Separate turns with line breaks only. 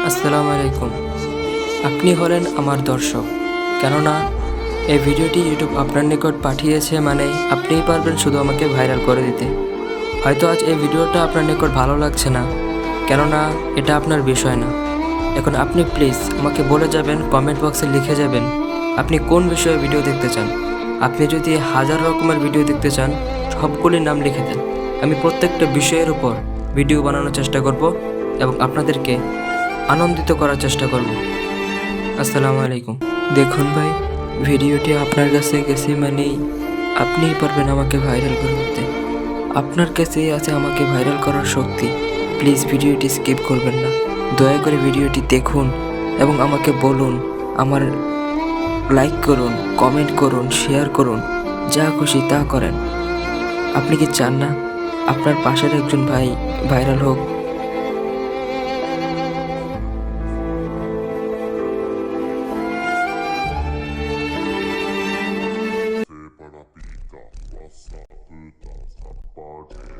আসসালামু আলাইকুম। আপনি হলেন আমার দর্শক, কেননা এই ভিডিওটি ইউটিউব আপনার নিকট পাঠিয়েছে মানে আপনিই পারবেন শুধু আমাকে ভাইরাল করে দিতে। হয়তো আজ এই ভিডিওটা আপনার নিকট ভালো লাগছে না, কেননা এটা আপনার বিষয় না। এখন আপনি প্লিজ আমাকে বলে যাবেন, কমেন্ট বক্সে লিখে যাবেন আপনি কোন বিষয়ে ভিডিও দেখতে চান। আপনি যদি হাজার রকমের ভিডিও দেখতে চান, সবগুলির নাম লিখে দেন। আমি প্রত্যেকটা বিষয়ের উপর ভিডিও বানানোর চেষ্টা করব এবং আপনাদেরকে আনন্দিত করার চেষ্টা করব। আসসালামু আলাইকুম। দেখুন ভাই, ভিডিওটি আপনার কাছে গেছে মানেই আপনিই পারবেন আমাকে ভাইরাল করে দিতে। আপনার কাছেই আছে আমাকে ভাইরাল করার শক্তি। প্লিজ ভিডিওটি স্কিপ করবেন না, দয়া করে ভিডিওটি দেখুন এবং আমাকে বলুন। আমার লাইক করুন, কমেন্ট করুন, শেয়ার করুন, যা খুশি তা করেন। আপনি কি চান না আপনার পাশের একজন ভাই ভাইরাল হোক?
Para pica, passa, puta, sapate.